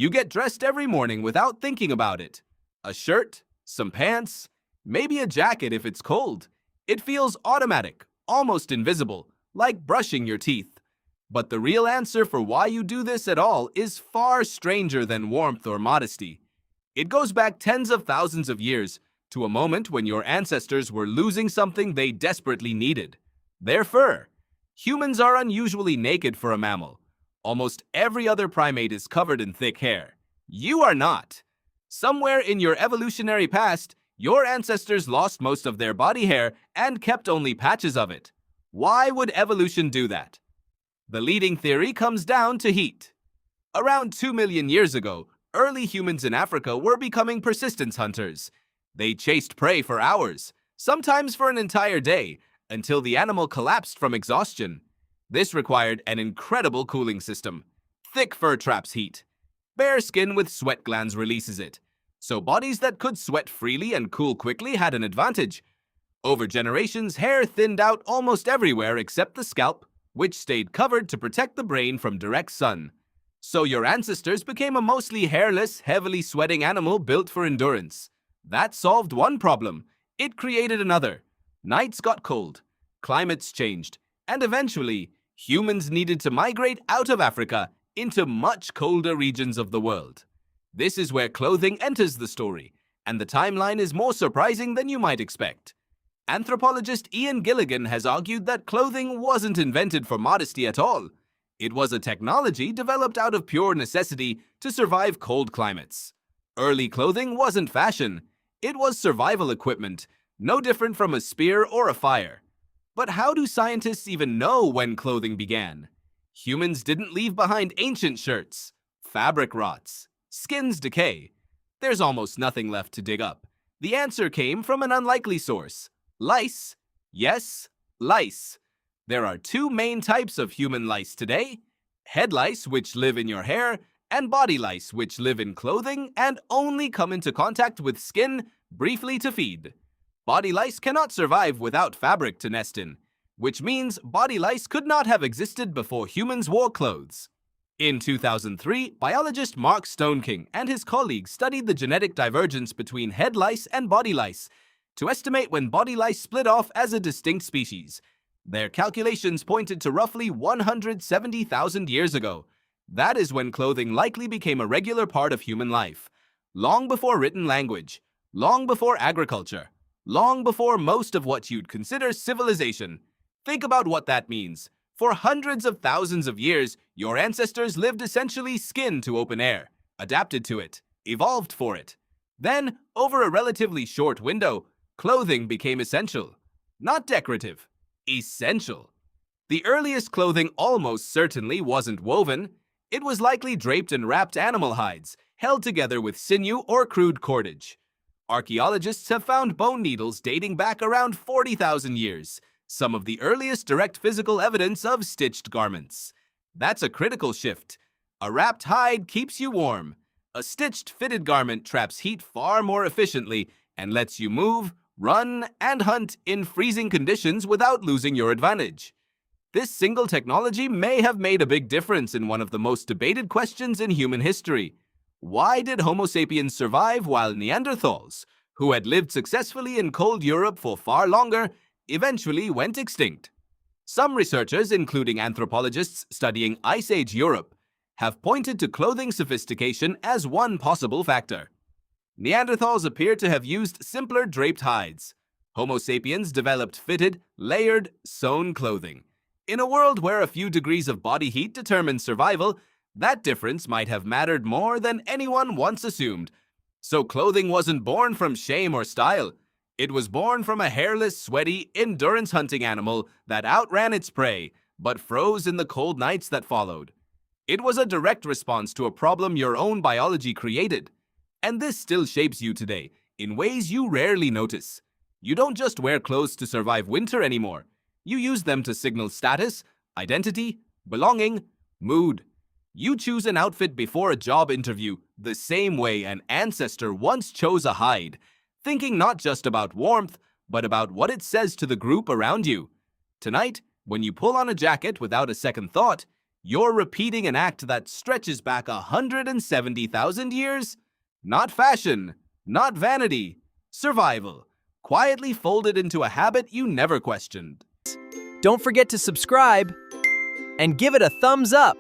You get dressed every morning without thinking about it. A shirt, some pants, maybe a jacket if it's cold. It feels automatic, almost invisible, like brushing your teeth. But the real answer for why you do this at all is far stranger than warmth or modesty. It goes back tens of thousands of years to a moment when your ancestors were losing something they desperately needed: their fur. Humans are unusually naked for a mammal. Almost every other primate is covered in thick hair. You are not. Somewhere in your evolutionary past, your ancestors lost most of their body hair and kept only patches of it. Why would evolution do that? The leading theory comes down to heat. Around 2 million years ago, early humans in Africa were becoming persistence hunters. They chased prey for hours, sometimes for an entire day, until the animal collapsed from exhaustion. This required an incredible cooling system. Thick fur traps heat. Bare skin with sweat glands releases it. So bodies that could sweat freely and cool quickly had an advantage. Over generations, hair thinned out almost everywhere except the scalp, which stayed covered to protect the brain from direct sun. So your ancestors became a mostly hairless, heavily sweating animal built for endurance. That solved one problem. It created another. Nights got cold, climates changed, and eventually, humans needed to migrate out of Africa into much colder regions of the world. This is where clothing enters the story, and the timeline is more surprising than you might expect. Anthropologist Ian Gilligan has argued that clothing wasn't invented for modesty at all. It was a technology developed out of pure necessity to survive cold climates. Early clothing wasn't fashion. It was survival equipment, no different from a spear or a fire. But how do scientists even know when clothing began? Humans didn't leave behind ancient shirts. Fabric rots. Skins decay. There's almost nothing left to dig up. The answer came from an unlikely source. Lice. Yes, lice. There are two main types of human lice today: head lice, which live in your hair, and body lice, which live in clothing and only come into contact with skin briefly to feed. Body lice cannot survive without fabric to nest in, which means body lice could not have existed before humans wore clothes. In 2003, biologist Mark Stoneking and his colleagues studied the genetic divergence between head lice and body lice to estimate when body lice split off as a distinct species. Their calculations pointed to roughly 170,000 years ago. That is when clothing likely became a regular part of human life. Long before written language, long before agriculture, long before most of what you'd consider civilization. Think about what that means. For hundreds of thousands of years, your ancestors lived essentially skin to open air, adapted to it, evolved for it. Then, over a relatively short window, clothing became essential. Not decorative, essential. The earliest clothing almost certainly wasn't woven. It was likely draped in wrapped animal hides, held together with sinew or crude cordage. Archaeologists have found bone needles dating back around 40,000 years, some of the earliest direct physical evidence of stitched garments. That's a critical shift. A wrapped hide keeps you warm. A stitched fitted garment traps heat far more efficiently and lets you move, run, and hunt in freezing conditions without losing your advantage. This single technology may have made a big difference in one of the most debated questions in human history. Why did Homo sapiens survive while Neanderthals, who had lived successfully in cold Europe for far longer, eventually went extinct? Some researchers, including anthropologists studying Ice Age Europe, have pointed to clothing sophistication as one possible factor. Neanderthals appear to have used simpler draped hides. Homo sapiens developed fitted, layered, sewn clothing. In a world where a few degrees of body heat determined survival, that difference might have mattered more than anyone once assumed. So clothing wasn't born from shame or style. It was born from a hairless, sweaty, endurance hunting animal that outran its prey, but froze in the cold nights that followed. It was a direct response to a problem your own biology created. And this still shapes you today, in ways you rarely notice. You don't just wear clothes to survive winter anymore. You use them to signal status, identity, belonging, mood. You choose an outfit before a job interview the same way an ancestor once chose a hide, thinking not just about warmth, but about what it says to the group around you. Tonight, when you pull on a jacket without a second thought, You're repeating an act that stretches back 170,000 years? Not fashion, not vanity, survival, quietly folded into a habit you never questioned. Don't forget to subscribe and give it a thumbs up.